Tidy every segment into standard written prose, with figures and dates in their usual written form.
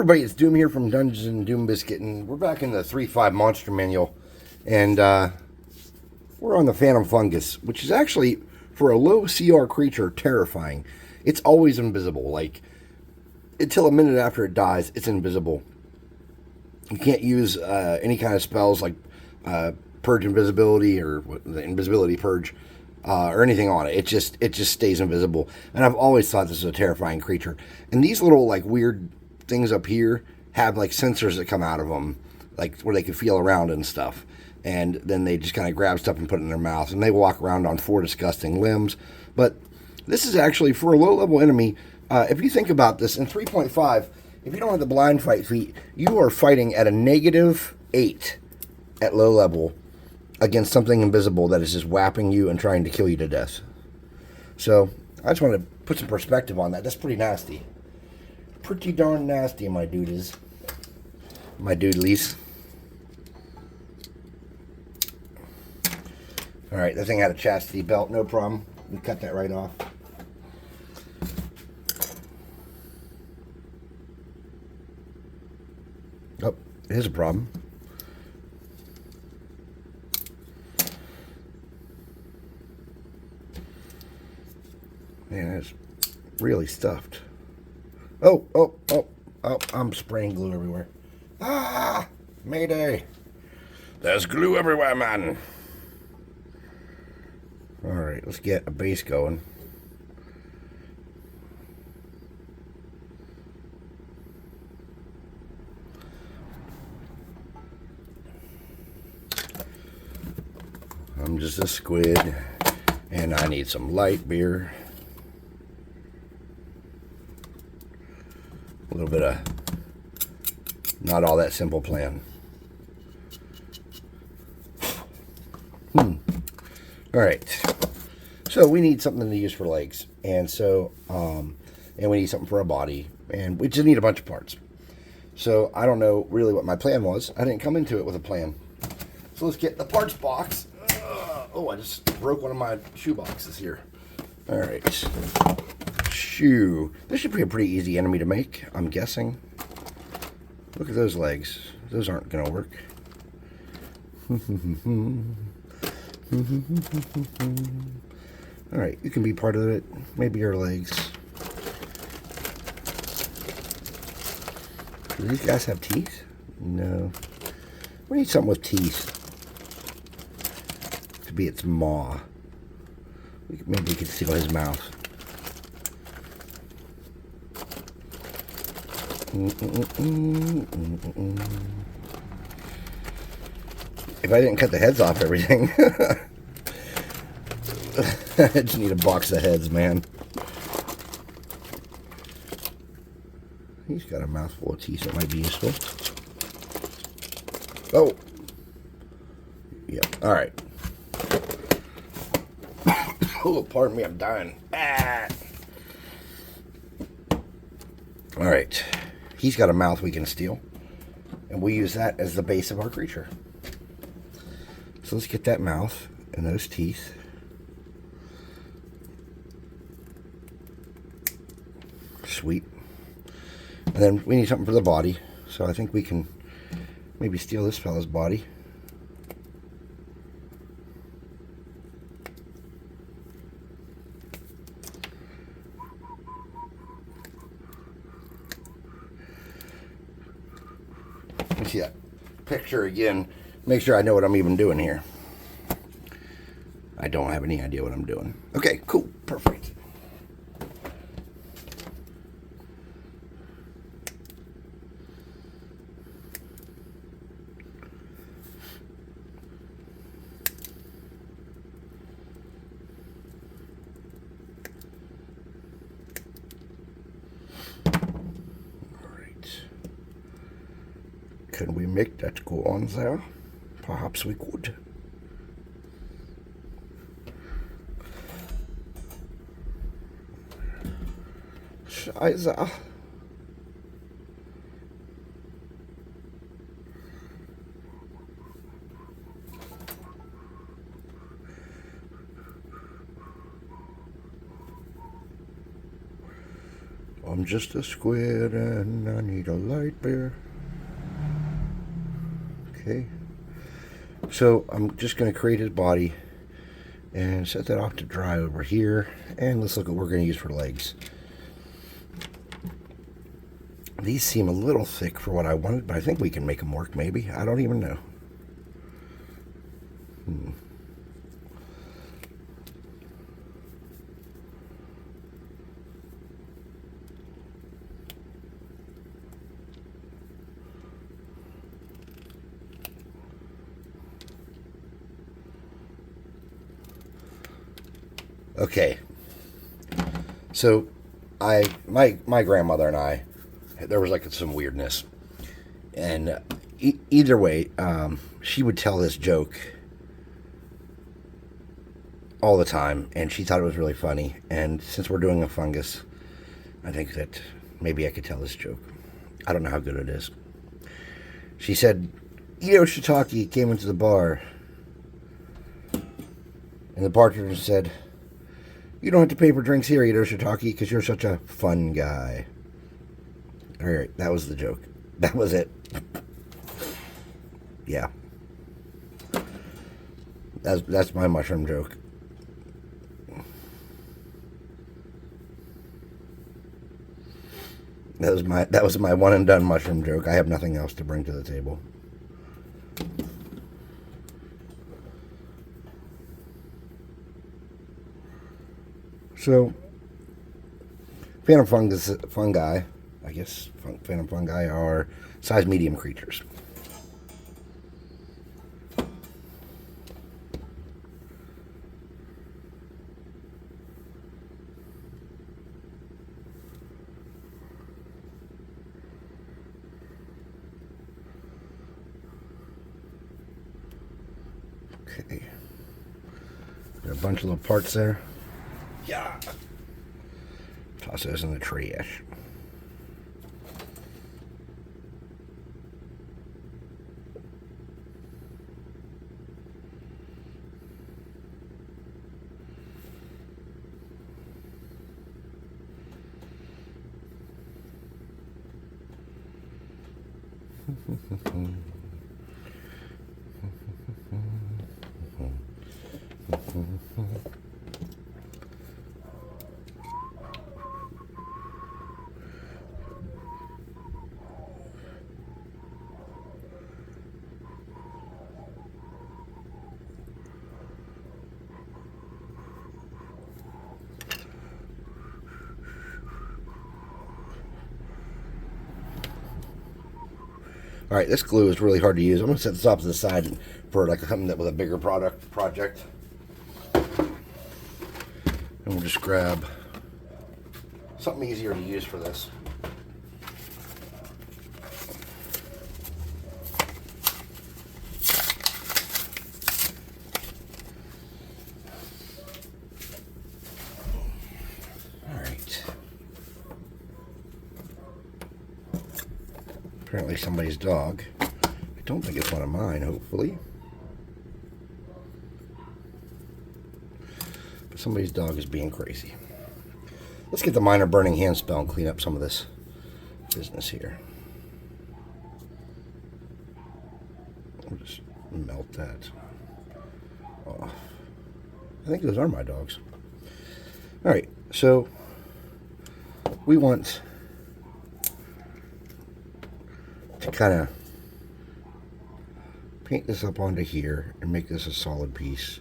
everybody, it's Doom here from Dungeons and Doom Biscuit, and we're back in the 3.5 Monster Manual, and we're on the Phantom Fungus, which is actually, for a low CR creature, terrifying. It's always invisible, like, until a minute after it dies, it's invisible. You can't use any kind of spells like Purge Invisibility or the Invisibility Purge or anything on it. It just stays invisible, and I've always thought this is a terrifying creature. And these little, like, weird things up here have like sensors that come out of them, like where they can feel around and stuff, and then they just kind of grab stuff and put it in their mouth, and they walk around on 4 disgusting limbs. But this is actually, for a low level enemy, if you think about this, in 3.5, if you don't have the blind fight feat, you are fighting at a -8 at low level against something invisible that is just whapping you and trying to kill you to death. So I just want to put some perspective on that. That's pretty nasty. Pretty darn nasty, my dudes. My doodlies. Alright, that thing had a chastity belt, no problem. We cut that right off. Oh, it is a problem. Man, it's really stuffed. Oh, I'm spraying glue everywhere. Ah, mayday. There's glue everywhere, man. Alright, let's get a base going. I'm just a squid, and I need some light beer. A little bit of not all that simple plan. Alright. So we need something to use for legs. And so, and we need something for a body. And we just need a bunch of parts. So I don't know really what my plan was. I didn't come into it with a plan. So let's get the parts box. Oh, I just broke one of my shoe boxes here. Alright. Shoe. This should be a pretty easy enemy to make, I'm guessing. Look at those legs. Those aren't going to work. Alright, you can be part of it. Maybe your legs. Do these guys have teeth? No. We need something with teeth. To be its maw. Maybe we can seal his mouth. If I didn't cut the heads off everything, I just need a box of heads, man. He's got a mouthful of teeth that might be useful. Oh. Yep. All right. Oh, pardon me, I'm dying. Ah. All right. He's got a mouth we can steal, and we use that as the base of our creature. So let's get that mouth and those teeth. Sweet. And then we need something for the body, so I think we can maybe steal this fella's body. See that picture again. Make sure I know what I'm even doing here. I don't have any idea what I'm doing. Okay, cool, perfect. Can we make that go on there? Perhaps we could. Scheiße. I'm just a squid and I need a light beer. Okay. So I'm just going to create his body and set that off to dry over here. And let's look at what we're going to use for legs. These seem a little thick for what I wanted, but I think we can make them work maybe. I don't even know. Okay, so my grandmother and I, there was like some weirdness, and either way, she would tell this joke all the time, and she thought it was really funny. And since we're doing a fungus, I think that maybe I could tell this joke. I don't know how good it is. She said, Ito Shiitake came into the bar, and the bartender said, "You don't have to pay for drinks here, Ito Shiitake, because you're such a fun guy." All right, that was the joke. That was it. Yeah. That's my mushroom joke. That was my one and done mushroom joke. I have nothing else to bring to the table. So, phantom fungi, I guess phantom fungi are size medium creatures. Okay. Got a bunch of little parts there. Yeah. Toss those in the trash. All right, this glue is really hard to use. I'm going to set this off to the side for like something that with a bigger project. And we'll just grab something easier to use for this. Apparently somebody's dog. I don't think it's one of mine, hopefully. But somebody's dog is being crazy. Let's get the minor burning hand spell and clean up some of this business here. We'll just melt that off. I think those are my dogs. Alright, so we want to kind of paint this up onto here and make this a solid piece.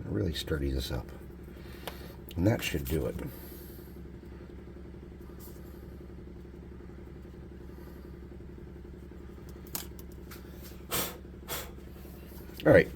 Really sturdy this up, and that should do it. All right.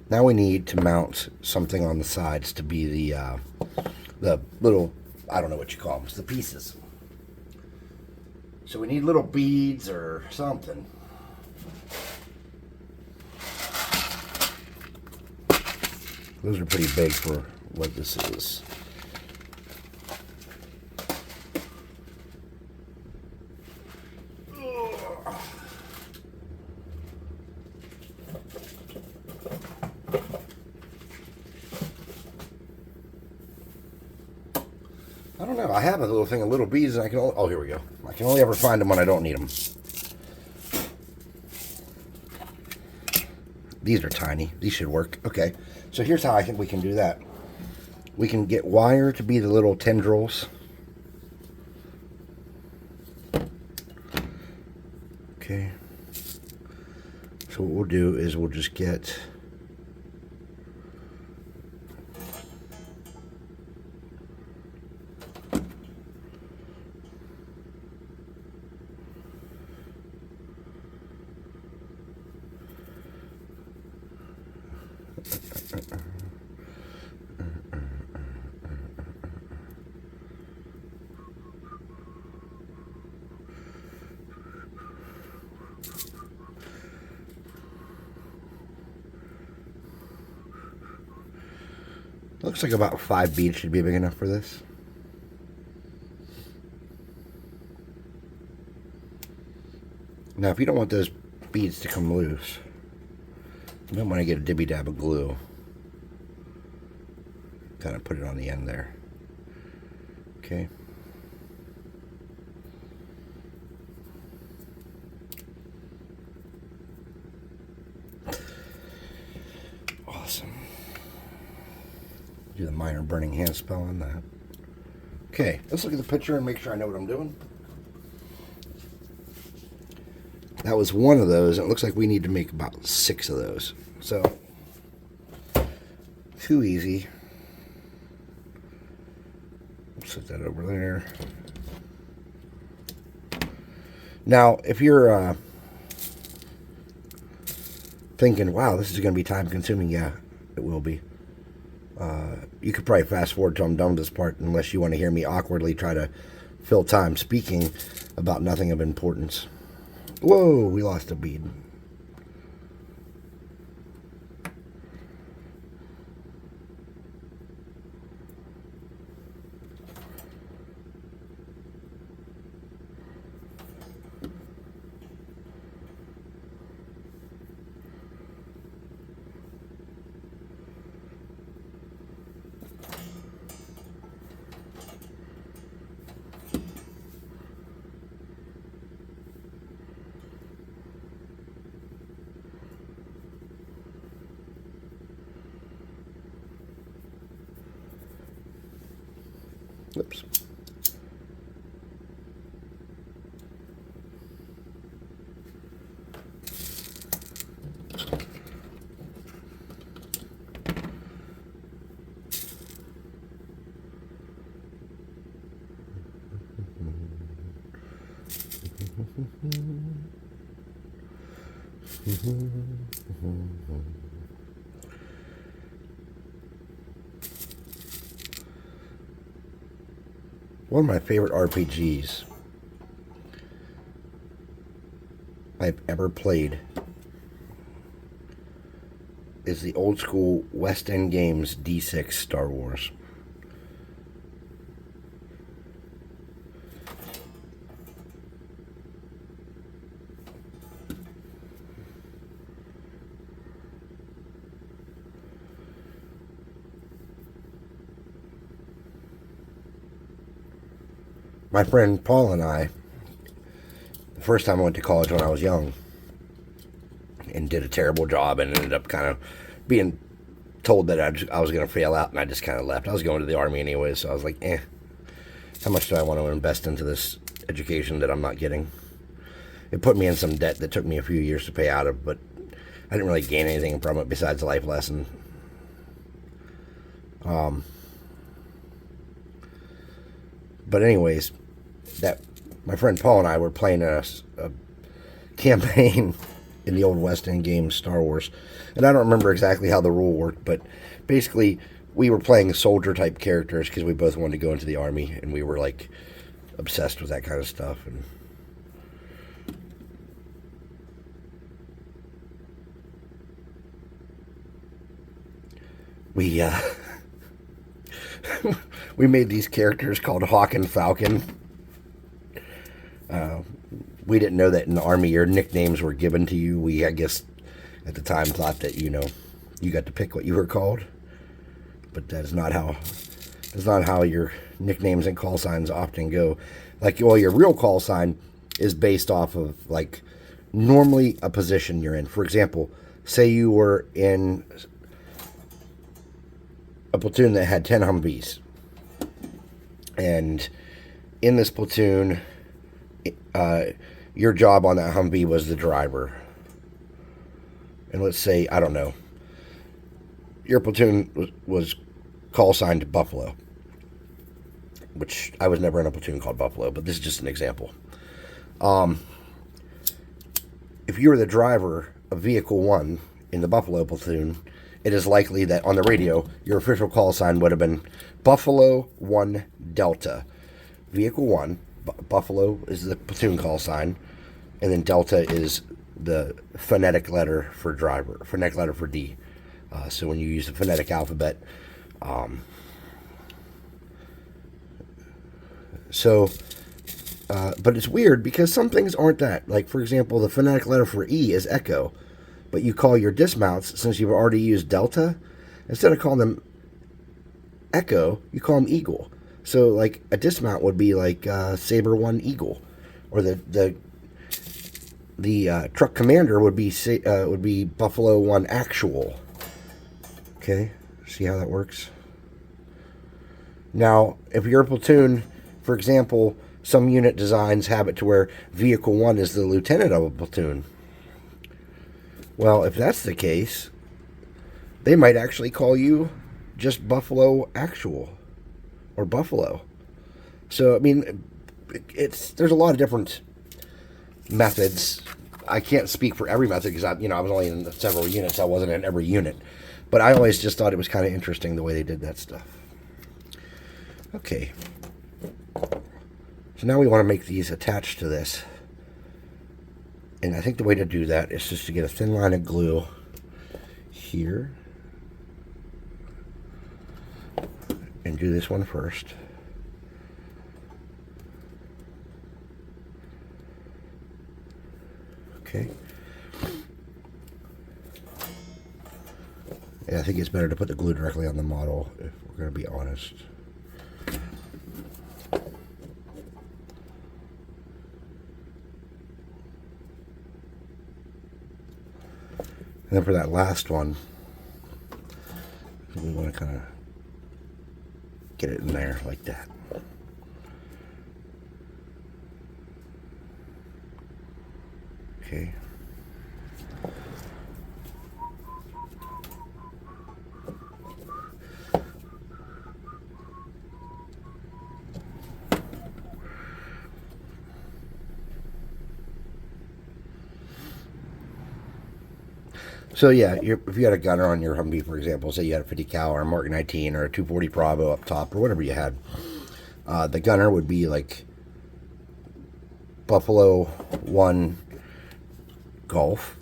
Now we need to mount something on the sides to be the little, I don't know what you call them, it's the pieces. So we need little beads or something. Those are pretty big for what this is. know. I have a little thing of little beads, and I can only... Oh, here we go. I can only ever find them when I don't need them. These are tiny. These should work. Okay. So here's how I think we can do that. We can get wire to be the little tendrils. Okay. So what we'll do is we'll just get... Looks like about 5 beads should be big enough for this. Now, if you don't want those beads to come loose, you might want to get a dibby dab of glue. Kind of put it on the end there. Okay. Awesome. Do the minor burning hand spell on that. Okay, let's look at the picture and make sure I know what I'm doing. That was one of those, and it looks like we need to make about 6 of those. So, too easy. Set that over there. Now, if you're thinking, wow, this is going to be time consuming, yeah, it will be. You could probably fast forward till I'm done with this part, unless you want to hear me awkwardly try to fill time speaking about nothing of importance. Whoa, we lost a bead. Oops. One of my favorite RPGs I've ever played is the old school West End Games D6 Star Wars. My friend Paul and I, the first time I went to college when I was young, and did a terrible job and ended up kind of being told that I was going to fail out, and I just kind of left. I was going to the Army anyway, so I was like, how much do I want to invest into this education that I'm not getting? It put me in some debt that took me a few years to pay out of, but I didn't really gain anything from it besides a life lesson. But anyways, that my friend Paul and I were playing a campaign in the old West End Games Star Wars, and I don't remember exactly how the rule worked, but basically we were playing soldier type characters because we both wanted to go into the Army, and we were like obsessed with that kind of stuff. And we we made these characters called Hawk and Falcon. We didn't know that in the Army your nicknames were given to you. We, I guess, at the time thought that, you got to pick what you were called. But that is not how It's not how your nicknames and call signs often go. Like, well, your real call sign is based off of, like, normally a position you're in. For example, say you were in a platoon that had 10 Humvees. And in this platoon, your job on that Humvee was the driver. And let's say, I don't know, your platoon was call signed Buffalo, which I was never in a platoon called Buffalo, but this is just an example. If you were the driver of Vehicle 1 in the Buffalo platoon, it is likely that on the radio, your official call sign would have been Buffalo 1 Delta. Vehicle 1, Buffalo is the platoon call sign, and then Delta is the phonetic letter for driver, phonetic letter for D. So when you use the phonetic alphabet, but it's weird because some things aren't that. Like, for example, the phonetic letter for E is Echo, but you call your dismounts, since you've already used Delta, instead of calling them Echo, you call them Eagle. So, like, a dismount would be like Saber 1 Eagle, or the truck commander would be Buffalo 1 Actual. Okay, see how that works? Now, if you're a platoon, for example, some unit designs have it to where Vehicle 1 is the lieutenant of a platoon. Well, if that's the case, they might actually call you just Buffalo Actual or Buffalo. So, I mean, there's a lot of different methods. I can't speak for every method because I was only in several units. I wasn't in every unit. But I always just thought it was kind of interesting the way they did that stuff. Okay. So now we want to make these attached to this. And I think the way to do that is just to get a thin line of glue here. And do this one first. Okay. And I think it's better to put the glue directly on the model if we're going to be honest. And then for that last one, we want to kind of get it in there like that. Okay. So yeah, if you had a gunner on your Humvee, for example, say you had a 50 cal or a Mark 19 or a 240 Bravo up top or whatever you had, the gunner would be like Buffalo 1 Golf.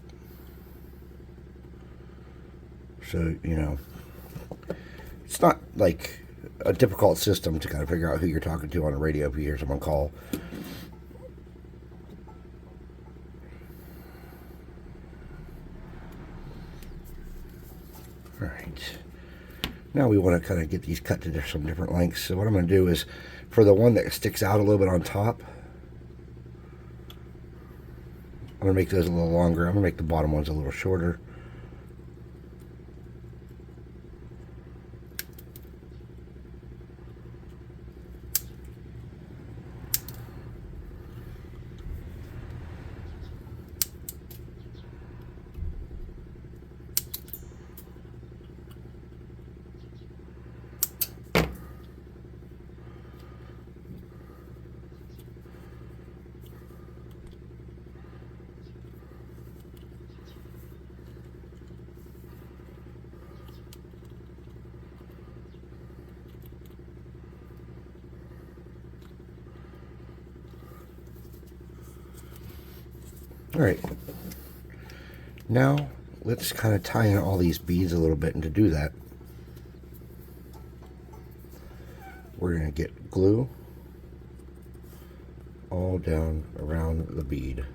So, it's not like a difficult system to kind of figure out who you're talking to on the radio if you hear someone call. Alright, now we want to kind of get these cut to some different lengths. So what I'm going to do is, for the one that sticks out a little bit on top, I'm going to make those a little longer. I'm going to make the bottom ones a little shorter. Alright, now let's kind of tie in all these beads a little bit, and to do that, we're going to get glue all down around the bead.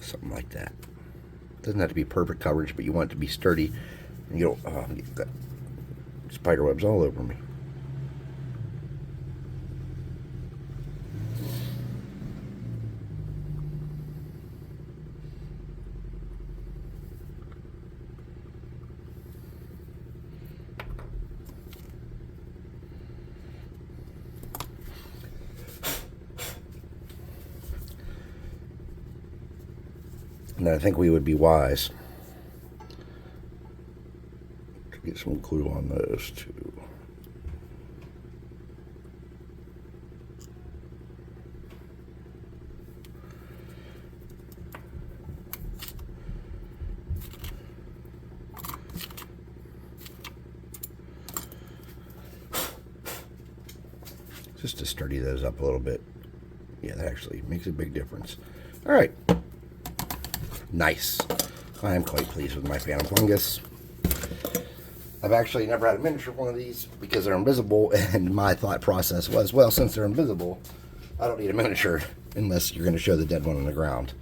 Something like that. Doesn't have to be perfect coverage, but you want it to be sturdy. And you don't get that spider webs all over me. And I think we would be wise to get some glue on those too. Just to sturdy those up a little bit. Yeah, that actually makes a big difference. All right. Nice. I am quite pleased with my Phantom Fungus. I've actually never had a miniature of one of these because they're invisible, and my thought process was, well, since they're invisible, I don't need a miniature unless you're going to show the dead one on the ground.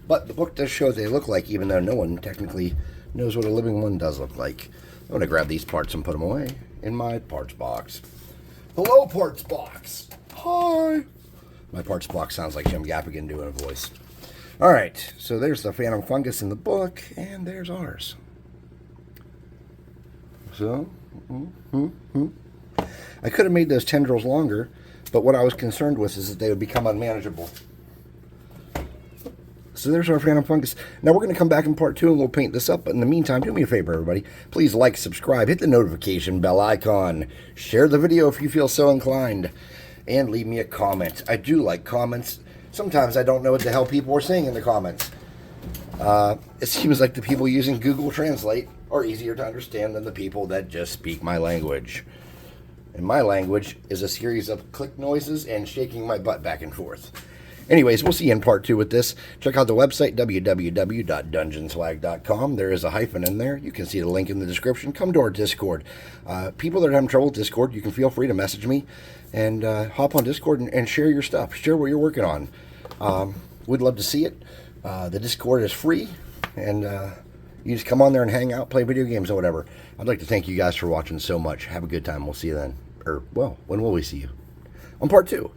But the book does show what they look like, even though no one technically knows what a living one does look like. I'm going to grab these parts and put them away in my parts box. Hello, parts box. Hi. My parts box sounds like Jim Gaffigan doing a voice. All right, so there's the Phantom Fungus in the book, and there's ours. So, I could have made those tendrils longer, but what I was concerned with is that they would become unmanageable. So there's our Phantom Fungus. Now we're going to come back in part 2 and we'll paint this up. But in the meantime, do me a favor, everybody. Please like, subscribe, hit the notification bell icon, share the video if you feel so inclined, and leave me a comment. I do like comments. Sometimes I don't know what the hell people are saying in the comments. It seems like the people using Google Translate are easier to understand than the people that just speak my language. And my language is a series of click noises and shaking my butt back and forth. Anyways, we'll see you in part 2 with this. Check out the website, www.dungeonswag.com. There is a hyphen in there. You can see the link in the description. Come to our Discord. People that are having trouble with Discord, you can feel free to message me and hop on Discord and share your stuff. Share what you're working on. We'd love to see it. The Discord is free, and you just come on there and hang out, play video games or whatever. I'd like to thank you guys for watching so much. Have a good time. We'll see you then. Or, well, when will we see you? On part 2.